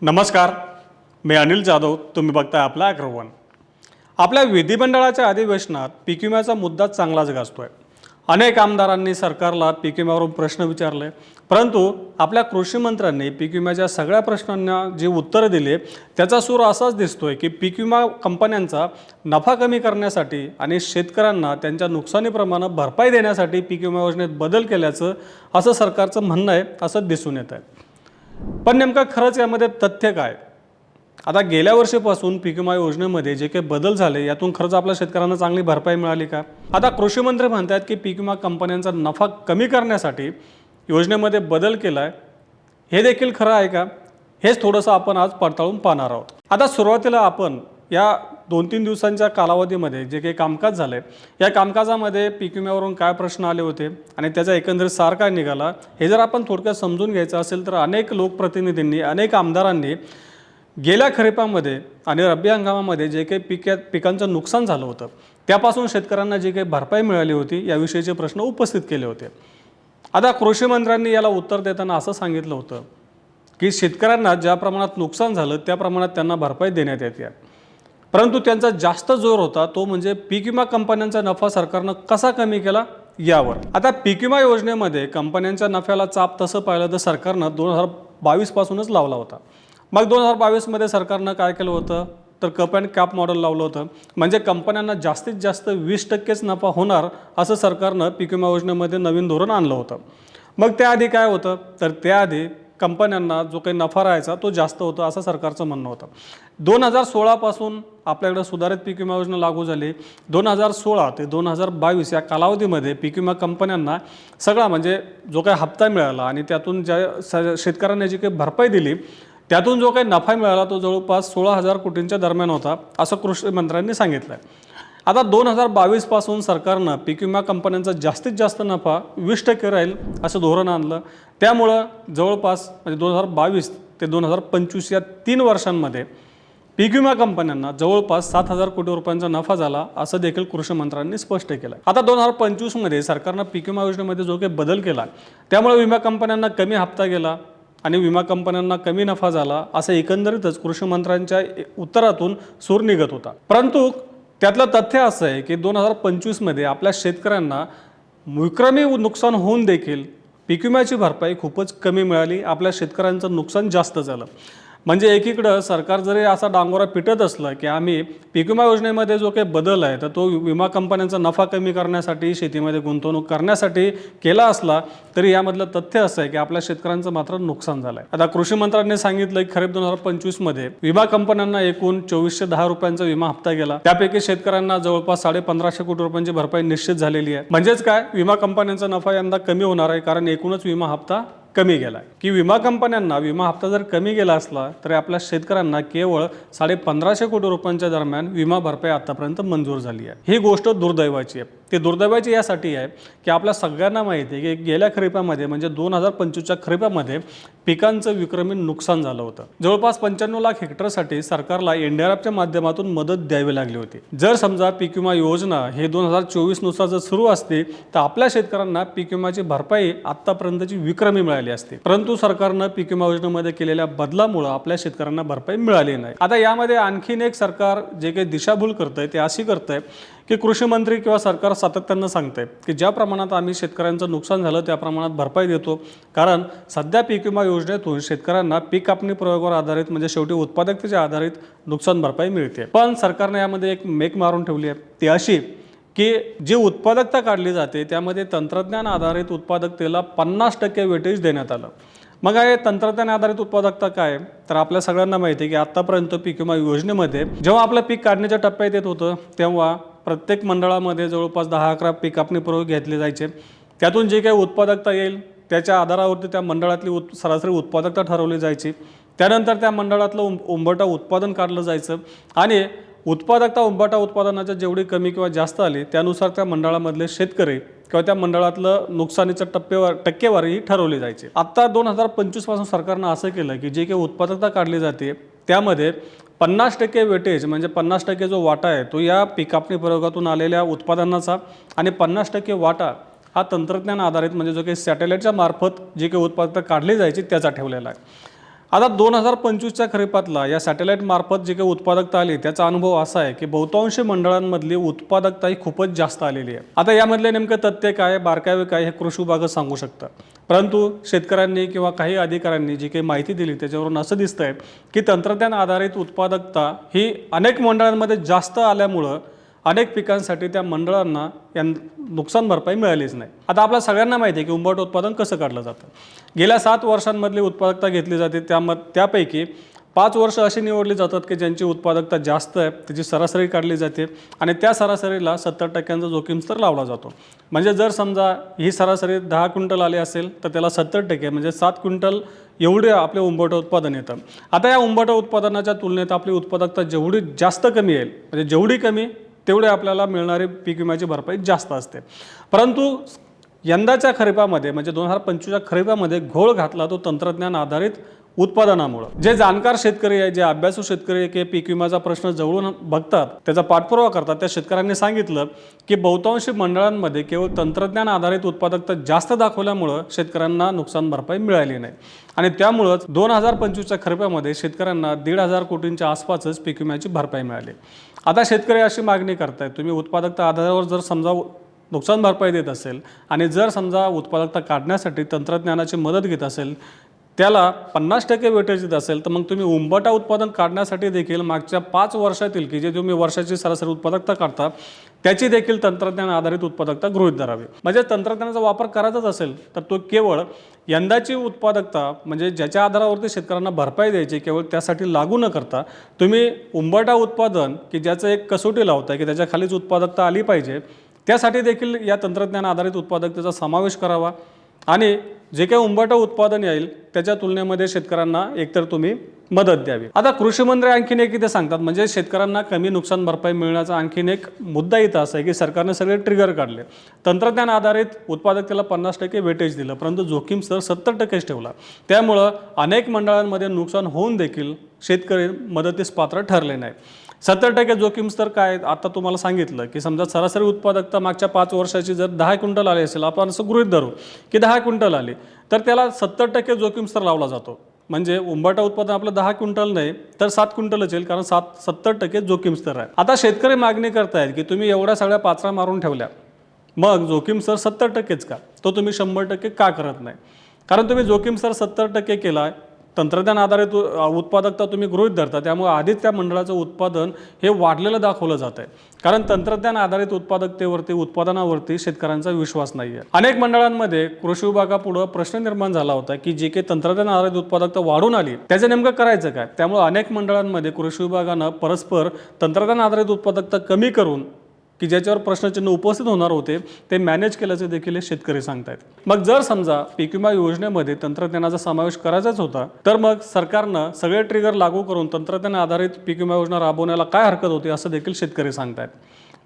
नमस्कार, मी अनिल जाधव. तुम्ही बघताय आपला ॲग्रोवन. आपल्या विधिमंडळाच्या अधिवेशनात पीक विम्याचा मुद्दा चांगलाच गाजतोय. अनेक आमदारांनी सरकारला पीक विम्यावरून प्रश्न विचारले, परंतु आपल्या कृषी मंत्र्यांनी पीक विम्याच्या सगळ्या प्रश्नांना जी उत्तरं दिली त्याचा सूर असाच दिसतोय की पीक विमा कंपन्यांचा नफा कमी करण्यासाठी आणि शेतकऱ्यांना त्यांच्या नुकसानीप्रमाणे भरपाई देण्यासाठी पीक विमा योजनेत बदल केल्याचं असं सरकारचं म्हणणं आहे, असं दिसून येत आहे. पण नेमकं खरंच यामध्ये तथ्य काय? आता गेल्या वर्षीपासून पीक विमा योजनेमध्ये जे काही बदल झाले यातून खरंच आपल्या शेतकऱ्यांना चांगली भरपाई मिळाली का? आता कृषी मंत्री म्हणतात की पीक विमा कंपन्यांचा नफा कमी करण्यासाठी योजनेमध्ये बदल केलाय. हे देखील खरं आहे का? हेच थोडंसं आपण आज पडताळून पाहणार आहोत. आता सुरुवातीला आपण या 2-3 दिवसांच्या कालावधीमध्ये जे काही कामकाज झाले या कामकाजामध्ये पीक विम्यावरून काय प्रश्न आले होते आणि त्याचा एकंदरीत सार काय निघाला हे जर आपण थोडक्यात समजून घ्यायचं असेल तर अनेक लोकप्रतिनिधींनी अनेक आमदारांनी गेल्या खरीपामध्ये आणि रब्बी हंगामामध्ये जे काही पिकांचं नुकसान झालं होतं त्यापासून शेतकऱ्यांना जी काही भरपाई मिळाली होती याविषयीचे प्रश्न उपस्थित केले होते. आता कृषी मंत्र्यांनी याला उत्तर देताना असं सांगितलं होतं की शेतकऱ्यांना ज्या प्रमाणात नुकसान झालं त्या प्रमाणात त्यांना भरपाई देण्यात येते, परंतु त्यांचा जास्त जोर होता तो म्हणजे पीक विमा कंपन्यांचा नफा सरकारनं कसा कमी केला यावर. आता पीक विमा योजनेमध्ये कंपन्यांच्या नफ्याला चाप तसं पाहिलं तर सरकारनं 2022 पासूनच लावला होता. मग 2022 मध्ये सरकारनं काय केलं होतं तर कप अँड कॅप मॉडेल लावलं होतं. म्हणजे कंपन्यांना जास्तीत जास्त 20%च नफा होणार असं सरकारनं पीक विमा योजनेमध्ये नवीन धोरण आणलं होतं. मग त्याआधी काय होतं तर त्याआधी कंपन्यांना जो काही नफा राहायचा तो जास्त होता असं सरकारचं म्हणणं होतं. 2016 पासून आपल्याकडे सुधारित पीक विमा योजना लागू झाली. 2016 ते 2022 या कालावधीमध्ये पीक विमा कंपन्यांना सगळा म्हणजे जो काही हप्ता मिळाला आणि त्यातून ज्या शेतकऱ्यांना जी काही भरपाई दिली त्यातून जो काही नफा मिळाला तो जवळपास 16,000 कोटींच्या दरम्यान होता असं कृषी मंत्र्यांनी सांगितलं. आता 2022 पासून सरकारनं पीक विमा कंपन्यांचा जास्तीत जास्त नफा 20% राहील असं धोरण आणलं. त्यामुळं जवळपास म्हणजे 2022 ते 2025 या 3 वर्षांमध्ये पीक विमा कंपन्यांना जवळपास 7,000 कोटी रुपयांचा नफा झाला असं देखील कृषी मंत्र्यांनी स्पष्ट केलं. आता 2025 मध्ये सरकारनं पीक विमा योजनेमध्ये जो काही बदल केला त्यामुळे विमा कंपन्यांना कमी हप्ता गेला आणि विमा कंपन्यांना कमी नफा झाला असं एकंदरीतच कृषी मंत्र्यांच्या उत्तरातून सूर निघत होता. परंतु त्यातलं तथ्य असं आहे की 2025 मध्ये आपल्या शेतकऱ्यांना विक्रमी नुकसान होऊन देखील पीक विम्याची भरपाई खूपच कमी मिळाली. आपल्या शेतकऱ्यांचं नुकसान जास्त झालं. म्हणजे एकीकडं सरकार जरी असा डांगोरा पिटत असलं की आम्ही पीक विमा योजनेमध्ये जो काही बदल आहे तर तो विमा कंपन्यांचा नफा कमी करण्यासाठी शेतीमध्ये गुंतवणूक करण्यासाठी केला असला तरी यामधलं तथ्य असं आहे की आपल्या शेतकऱ्यांचं मात्र नुकसान झालं आहे. आता कृषी मंत्र्यांनी सांगितलं की खरीप 2025 मध्ये विमा कंपन्यांना एकूण 2410 रुपयांचा विमा हप्ता गेला. त्यापैकी शेतकऱ्यांना जवळपास 1550 कोटी रुपयांची भरपाई निश्चित झालेली आहे. म्हणजेच काय, विमा कंपन्यांचा नफा यंदा कमी होणार आहे कारण एकूणच विमा हप्ता कमी गेला की विमा कंपन्यांना विमा हप्ता जर कमी गेला असला तरी आपल्या शेतकऱ्यांना केवळ 1550 कोटी रुपयांच्या दरम्यान विमा भरपाई आतापर्यंत मंजूर झाली आहे. ही गोष्ट दुर्दैवाची आहे. ती दुर्दैवाची यासाठी आहे की आपल्या सगळ्यांना माहिती आहे की गेल्या खरीपामध्ये म्हणजे 2025च्या खरीपामध्ये पिकांचं विक्रमी नुकसान झालं होतं. जवळपास 95 लाख हेक्टरसाठी सरकारला एनडीआरएफच्या माध्यमातून मदत द्यावी लागली होती. जर समजा पीक विमा योजना हे 2024 नुसार जर सुरू असते तर आपल्या शेतकऱ्यांना पीक विम्याची भरपाई आतापर्यंतची विक्रमी मिळाली असते. परंतु सरकारनं पीक विमा योजनेमध्ये केलेल्या बदलामुळे आपल्या शेतकऱ्यांना भरपाई मिळाली नाही. आता यामध्ये आणखीन एक सरकार जे काही दिशाभूल करतंय ते अशी करतंय की कृषी मंत्री किंवा सरकार सातत्यानं सांगतंय की ज्या प्रमाणात आम्ही शेतकऱ्यांचं नुकसान झालं त्या प्रमाणात भरपाई देतो, कारण सध्या पीक विमा योजनेतून शेतकऱ्यांना पीक कापणी प्रयोगावर आधारित म्हणजे शेवटी उत्पादकतेच्या आधारित नुकसान भरपाई मिळते. पण सरकारने यामध्ये एक मेक मारून ठेवली आहे, ती अशी की जी उत्पादकता काढली जाते त्यामध्ये तंत्रज्ञान आधारित उत्पादकतेला 50% वेटेज देण्यात आलं. मग हे तंत्रज्ञान आधारित उत्पादकता काय तर आपल्या सगळ्यांना माहिती आहे की आतापर्यंत पीक विमा योजनेमध्ये जेव्हा आपलं पीक काढण्याच्या टप्प्यात येत होतं तेव्हा प्रत्येक मंडळामध्ये जवळपास 10-11 पीक कापणी प्रयोग घेतले जायचे. त्यातून जे काही उत्पादकता येईल त्याच्या आधारावरती त्या मंडळातली सरासरी उत्पादकता ठरवली जायची. त्यानंतर त्या मंडळातलं उंबरठा उत्पादन काढलं जायचं आणि उत्पादकता उंबरठा उत्पादनाच्या जेवढी कमी किंवा जास्त आली त्यानुसार त्या मंडळामधले शेतकरी किंवा त्या मंडळातलं नुकसानीचं टक्केवारी ठरवली जायची. आता 2025 पासून सरकारनं असं केलं की जे काही उत्पादकता काढली जाते त्यामध्ये 50% वेटेज म्हणजे 50% जो वाटा आहे तो या पीक कापणी प्रयोगातून आलेल्या उत्पादनाचा आणि 50% वाटा हा तंत्रज्ञान आधारित म्हणजे जो काही सॅटेलाईटच्या मार्फत जी काही उत्पादकता काढली जायची त्याचा ठेवलेला आहे. आता 2025च्या खरीपातला या सॅटेलाईट मार्फत जे काही उत्पादकता आली त्याचा अनुभव असा आहे की बहुतांश मंडळांमधली उत्पादकता ही खूपच जास्त आलेली आहे. आता यामधले नेमकं तथ्य काय, बारकावे काय हे कृषी विभागच सांगू शकतात. परंतु शेतकऱ्यांनी किंवा काही अधिकाऱ्यांनी जी काही माहिती दिली त्याच्यावरून असं दिसतंय की तंत्रज्ञान आधारित उत्पादकता ही अनेक मंडळांमध्ये जास्त आल्यामुळं अनेक पिकांसाठी त्या मंडळांना नुकसान भरपाई मिळालीच नाही. आता आपल्या सगळ्यांना माहिती आहे की उंबरठा उत्पादन कसं काढलं जातं. गेल्या 7 वर्षांमधली उत्पादकता घेतली जाते, त्यापैकी 5 वर्ष अशी निवडली जातात की ज्यांची उत्पादकता जास्त आहे, त्याची सरासरी काढली जाते आणि त्या सरासरीला 70% जोखीम स्तर लावला जातो. म्हणजे जर समजा ही सरासरी 10 क्विंटल आली असेल तर त्याला 70% म्हणजे 7 क्विंटल एवढे आपले उंबरठा उत्पादन येतं. आता या उंबरठा उत्पादनाच्या तुलनेत आपली उत्पादकता जेवढी जास्त कमी येईल, म्हणजे जेवढी कमी तेवढे आपल्याला मिळणारी पीक विम्याची भरपाई जास्त असते. परंतु यंदाच्या खरीपामध्ये म्हणजे 2025च्या खरीपामध्ये घोळ घातला तो तंत्रज्ञान आधारित उत्पादनामुळे. जे जाणकार शेतकरी आहे, जे अभ्यासू शेतकरी आहे की पीक विम्याचा प्रश्न जवळून बघतात, त्याचा पाठपुरावा करतात, त्या शेतकऱ्यांनी सांगितलं की बहुतांश मंडळांमध्ये केवळ तंत्रज्ञान आधारित उत्पादकता जास्त दाखवल्यामुळं शेतकऱ्यांना नुकसान भरपाई मिळाली नाही आणि त्यामुळंच 2025च्या खरीपामध्ये शेतकऱ्यांना 1,500 कोटींच्या आसपासच पीक विम्याची भरपाई मिळाली. आता शेतकरी अशी मागणी करतायत, तुम्ही उत्पादकता आधारावर जर समजा नुकसान भरपाई देत असेल आणि जर समजा उत्पादकता काढण्यासाठी तंत्रज्ञानाची मदत घेत असेल, त्याला 50% वेटेज देत असेल, तर मग तुम्ही उंबरठा उत्पादन काढण्यासाठी देखील मागच्या 5 वर्षातील की जे तुम्ही वर्षाची सरासरी उत्पादकता काढता त्याची देखील तंत्रज्ञान आधारित उत्पादकता गृहीत धरावी. म्हणजे तंत्रज्ञानाचा वापर करायचाच असेल तर तो केवळ यंदाची उत्पादकता म्हणजे ज्याच्या आधारावरती शेतकऱ्यांना भरपाई द्यायची केवळ त्यासाठी लागू न करता तुम्ही उंबरठा उत्पादन की ज्याचं एक कसोटी लावताय की त्याच्या खालीच उत्पादकता आली पाहिजे, त्यासाठी देखील या तंत्रज्ञान आधारित उत्पादकतेचा समावेश करावा आणि जे काही उंबरठा उत्पादन येईल त्याच्या तुलनेमध्ये शेतकऱ्यांना एकतर तुम्ही मदत द्यावी. आता कृषी मंत्री आणखीन एक इथे सांगतात, म्हणजे शेतकऱ्यांना कमी नुकसान भरपाई मिळण्याचा आणखीन एक मुद्दा इथं असा आहे की सरकारने सगळे ट्रिगर काढले. तंत्रज्ञान आधारित उत्पादकतेला 50% वेटेज दिलं, परंतु जोखीम स्तर 70%च ठेवला. त्यामुळं अनेक मंडळांमध्ये नुकसान होऊन देखील शेतकरी मदतीस पात्र ठरले नाही. 70% जोखीम स्तर काय, आता तुम्हाला सांगितलं की समजा सरासरी उत्पादकता मागच्या 5 वर्षाची जर 10 क्विंटल आली असेल, आपण असं गृहीत धरू की 10 क्विंटल आली, तर त्याला 70% जोखीम स्तर लावला जातो. म्हणजे उंबरठा उत्पादन आपलं 10 क्विंटल नाही तर 7 क्विंटलच येईल, कारण 70% जोखीम स्तर आहे. आता शेतकरी मागणी करतायत की तुम्ही एवढ्या सगळ्या पाचरा मारून ठेवल्या, मग जोखीम स्तर 70%च का, तो तुम्ही 100% का करत नाही? कारण तुम्ही जोखीम स्तर 70% केला, तंत्रज्ञान आधारित उत्पादकता तुम्ही गृहीत धरता, त्यामुळे आधीच त्या मंडळाचं उत्पादन हे वाढलेलं दाखवलं जात आहे. कारण तंत्रज्ञान आधारित उत्पादकतेवरती उत्पादनावरती शेतकऱ्यांचा विश्वास नाही आहे. अनेक मंडळांमध्ये कृषी विभागापुढे प्रश्न निर्माण झाला होता की जे काही तंत्रज्ञान आधारित उत्पादकता वाढून आली त्याचं नेमकं करायचं काय. त्यामुळे अनेक मंडळांमध्ये कृषी विभागानं परस्पर तंत्रज्ञान आधारित उत्पादकता कमी करून की ज्याच्यावर प्रश्नचिन्ह उपस्थित होणार होते ते मॅनेज केल्याचे देखील शेतकरी सांगतायत. मग जर समजा पीक विमा योजनेमध्ये तंत्रज्ञानाचा समावेश करायचाच होता तर मग सरकारनं सगळे ट्रिगर लागू करून तंत्रज्ञान आधारित पीक विमा योजना राबवण्याला काय हरकत होती असं देखील शेतकरी सांगतायत.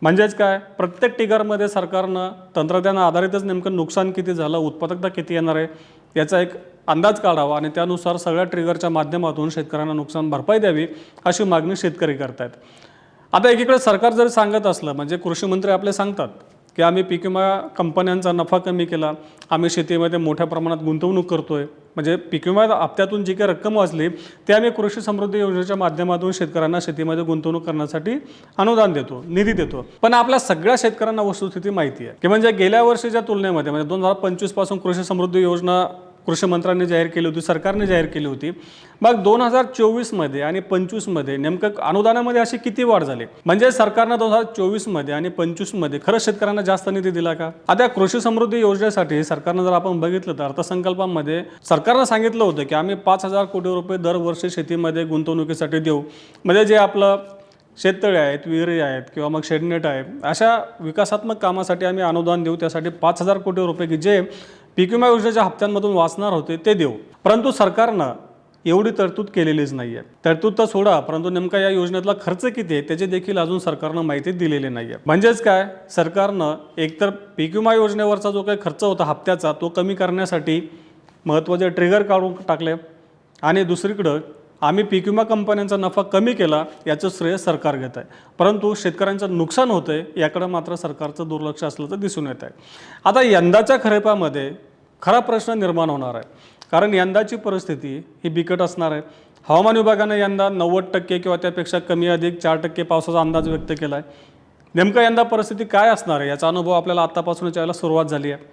म्हणजेच काय, प्रत्येक ट्रिगरमध्ये सरकारनं तंत्रज्ञान आधारितच नेमकं नुकसान किती झालं, उत्पादकता किती येणार आहे याचा एक अंदाज काढावा आणि त्यानुसार सगळ्या ट्रिगरच्या माध्यमातून शेतकऱ्यांना नुकसान भरपाई द्यावी अशी मागणी शेतकरी करतायत. आता एकीकडे सरकार जर सांगत असलं, म्हणजे कृषी मंत्री आपले सांगतात की आम्ही पीक विमा कंपन्यांचा नफा कमी केला, आम्ही शेतीमध्ये मोठ्या प्रमाणात गुंतवणूक करतोय, म्हणजे पीक विमा हप्त्यातून जी काही रक्कम वाचली ते आम्ही कृषी समृद्धी योजनेच्या माध्यमातून शेतकऱ्यांना शेतीमध्ये गुंतवणूक करण्यासाठी अनुदान देतो, निधी देतो. पण आपल्या सगळ्या शेतकऱ्यांना वस्तुस्थिती माहिती आहे की म्हणजे गेल्या वर्षीच्या तुलनेमध्ये म्हणजे 2025 पासून कृषी समृद्धी योजना कृषी मंत्र्यांनी जाहीर केली होती, सरकारने जाहीर केली होती. मग 2024मध्ये आणि 25मध्ये नेमकं अनुदानामध्ये अशी किती वाढ झाली, म्हणजे सरकारनं 2024मध्ये आणि 25मध्ये खरंच शेतकऱ्यांना जास्त निधी दिला का? आता कृषी समृद्धी योजनेसाठी सरकारनं जर आपण बघितलं तर अर्थसंकल्पामध्ये सरकारनं सांगितलं होतं की आम्ही 5,000 कोटी रुपये दरवर्षी शेतीमध्ये गुंतवणुकीसाठी देऊ. म्हणजे जे आपलं शेततळे आहेत, विहिरी आहेत किंवा मग शेडनेट आहे, अशा विकासात्मक कामासाठी आम्ही अनुदान देऊ. त्यासाठी 5,000 कोटी रुपये की जे पीक विमा योजनेच्या हप्त्यांमधून वाचणार होते ते देऊ. परंतु सरकारनं एवढी तरतूद केलेलीच नाही आहे. तरतूद तर सोडा, परंतु नेमका या योजनेतला खर्च किती आहे त्याची देखील अजून सरकारनं माहिती दिलेली नाही आहे. म्हणजेच काय, सरकारनं एकतर पीक विमा योजनेवरचा जो काही खर्च होता हप्त्याचा तो कमी करण्यासाठी महत्त्वाचे ट्रिगर काढून टाकले आणि दुसरीकडं आम्ही पीक विमा कंपन्यांचा नफा कमी केला याचं श्रेय सरकार घेत आहे, परंतु शेतकऱ्यांचं नुकसान होतं आहे याकडं मात्र सरकारचं दुर्लक्ष असल्याचं दिसून येत आहे. आता यंदाच्या खरीपामध्ये खरा प्रश्न निर्माण होणार आहे, कारण यंदाची परिस्थिती ही बिकट असणार आहे. हवामान विभागाने यंदा 90% किंवा त्यापेक्षा कमी अधिक 4% पावसाचा अंदाज व्यक्त केला आहे. नेमकं यंदा परिस्थिती काय असणार आहे याचा अनुभव आपल्याला आत्तापासूनच यायला सुरुवात झाली आहे.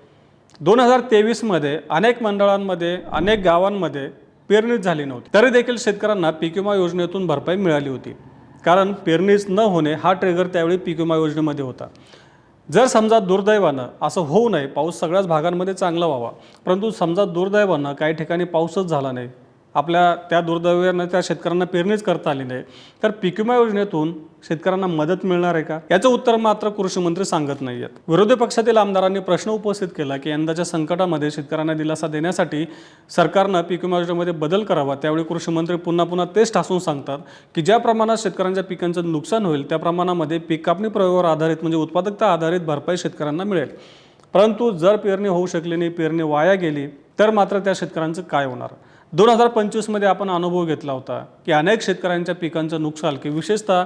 2023मध्ये अनेक मंडळांमध्ये, अनेक गावांमध्ये पेरणीच झाली नव्हती, तरी देखील शेतकऱ्यांना पीक विमा योजनेतून भरपाई मिळाली होती. कारण पेरणीच न होणे हा ट्रिगर त्यावेळी पीक विमा योजनेमध्ये होता. जर समजा दुर्दैवानं असं होऊ नये, पाऊस सगळ्याच भागांमध्ये चांगला व्हावा, परंतु समजा दुर्दैवानं काही ठिकाणी पाऊसच झाला नाही, आपल्या त्या दुर्दैवानं त्या शेतकऱ्यांना पेरणीच करता आली नाही, तर पीक विमा योजनेतून शेतकऱ्यांना मदत मिळणार आहे का? याचं उत्तर मात्र कृषी मंत्री सांगत नाही आहेत. विरोधी पक्षातील आमदारांनी प्रश्न उपस्थित केला की यंदाच्या संकटामध्ये शेतकऱ्यांना दिलासा देण्यासाठी सरकारनं पीक विमा योजनेमध्ये बदल करावा. त्यावेळी कृषी मंत्री पुन्हा तेच ठासून सांगतात की ज्या प्रमाणात शेतकऱ्यांच्या पिकांचं नुकसान होईल त्या प्रमाणामध्ये पीक कापणी प्रयोगावर आधारित म्हणजे उत्पादकता आधारित भरपाई शेतकऱ्यांना मिळेल. परंतु जर पेरणी होऊ शकली नाही, पेरणी वाया गेली, तर मात्र त्या शेतकऱ्यांचं काय होणार? 2025मध्ये आपण अनुभव घेतला होता की अनेक शेतकऱ्यांच्या पिकांचं नुकसान की विशेषतः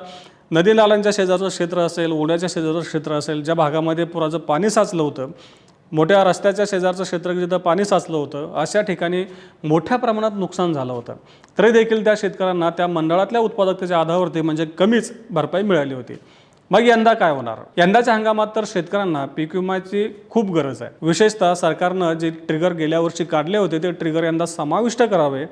नदी नाल्यांच्या शेजारचं क्षेत्र असेल, ओढ्याच्या शेजारचं क्षेत्र असेल, ज्या भागामध्ये पुराचं पाणी साचलं होतं, मोठ्या रस्त्याच्या शेजारचं क्षेत्र जिथं पाणी साचलं होतं, अशा ठिकाणी मोठ्या प्रमाणात नुकसान झालं होतं. तरी देखील त्या शेतकऱ्यांना त्या मंडळातल्या उत्पादकतेच्या आधारावरती म्हणजे कमीच भरपाई मिळाली होती. मग यंदा काय होणार? यंदाच्या हंगामात तर शेतकऱ्यांना पीक विम्याची खूप गरज आहे. विशेषतः सरकारनं जे ट्रिगर गेल्या वर्षी काढले होते ते ट्रिगर यंदा समाविष्ट करावे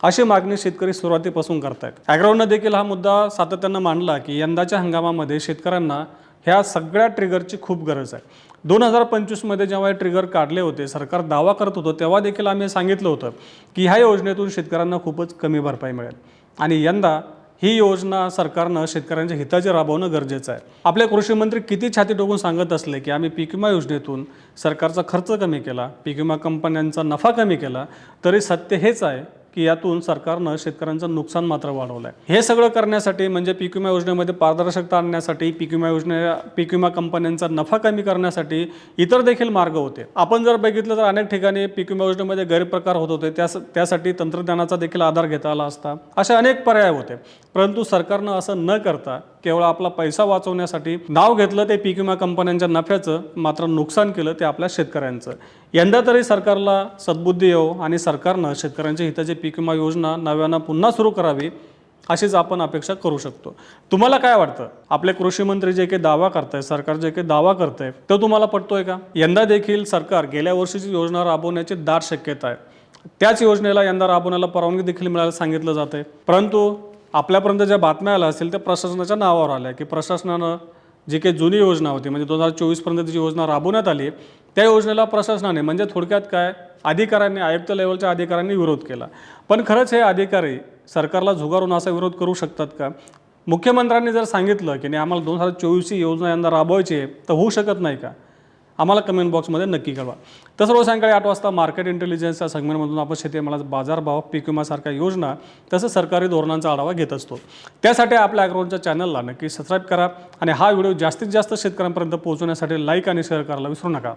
अशी मागणी शेतकरी सुरुवातीपासून करतायत. ॲग्रोनं देखील हा मुद्दा सातत्यानं मांडला की यंदाच्या हंगामामध्ये शेतकऱ्यांना ह्या सगळ्या ट्रिगरची खूप गरज आहे. 2025मध्ये जेव्हा हे ट्रिगर काढले होते, सरकार दावा करत होतं, तेव्हा देखील आम्ही सांगितलं होतं की ह्या योजनेतून शेतकऱ्यांना खूपच कमी भरपाई मिळेल आणि यंदा ही योजना सरकारनं शेतकऱ्यांच्या हिताची राबवणं गरजेचं आहे. आपले कृषी मंत्री किती छाती ठोकून सांगत असले की आम्ही पीक विमा योजनेतून सरकारचा खर्च कमी केला, पीक विमा कंपन्यांचा नफा कमी केला, तरी सत्य हेच आहे की यातून सरकारनं शेतकऱ्यांचं नुकसान मात्र वाढवलं आहे. हे सगळं करण्यासाठी म्हणजे पीक विमा योजनेमध्ये पारदर्शकता आणण्यासाठी, पीक विमा कंपन्यांचा नफा कमी करण्यासाठी इतर देखील मार्ग होते. आपण जर बघितलं तर अनेक ठिकाणी पीक विमा योजनेमध्ये गैरप्रकार होत होते, त्यासाठी तंत्रज्ञानाचा देखील आधार घेता आला असता. असे अनेक पर्याय होते, परंतु सरकारनं असं न करता केवळ आपला पैसा वाचवण्यासाठी नाव घेतलं ते पीक विमा कंपन्यांच्या नफ्याचं, मात्र नुकसान केलं ते आपल्या शेतकऱ्यांचं. यंदा तरी सरकारला सद्बुद्धी येऊ आणि सरकारनं शेतकऱ्यांच्या हिताची पीक विमा योजना नव्यानं पुन्हा सुरू करावी अशीच आपण अपेक्षा करू शकतो. तुम्हाला काय वाटतं? आपले कृषी मंत्री जे काही दावा करताय, सरकार जे काही दावा करतंय, तो तुम्हाला पटतोय का? यंदा देखील सरकार गेल्या वर्षीची योजना राबवण्याची दाट शक्यता आहे. त्याच योजनेला यंदा राबवण्याला परवानगी देखील मिळायला सांगितलं जाते, परंतु आपल्यापर्यंत ज्या बातम्या आल्या असतील त्या प्रशासनाच्या नावावर आल्या की प्रशासनानं जी काही जुनी योजना होती म्हणजे 2024पर्यंत जी योजना राबवण्यात आली त्या योजनेला प्रशासनाने म्हणजे थोडक्यात काय अधिकाऱ्यांनी, आयुक्त लेवलच्या अधिकाऱ्यांनी विरोध केला. पण खरंच हे अधिकारी सरकारला झुगारून असा विरोध करू शकतात का? मुख्यमंत्र्यांनी जर सांगितलं की नाही आम्हाला 2024ची योजना यंदा राबवायची आहे, तर होऊ शकत नाही का? आम्हाला कमेंट बॉक्समध्ये नक्की कळवा. तसं रोज सायंकाळी 8 वाजता मार्केट इंटेलिजन्सच्या सेगमेंटमधून आपण शेतीमालाचा बाजारभाव, पीक विमासारख्या योजना तसंच सरकारी धोरणांचा आढावा घेत असतो. त्यासाठी आपल्या ॲग्रोवनच्या चॅनलला नक्की सबस्क्राईब करा आणि हा व्हिडिओ जास्तीत जास्त शेतकऱ्यांपर्यंत पोहोचवण्यासाठी लाईक आणि शेअर करायला विसरू नका.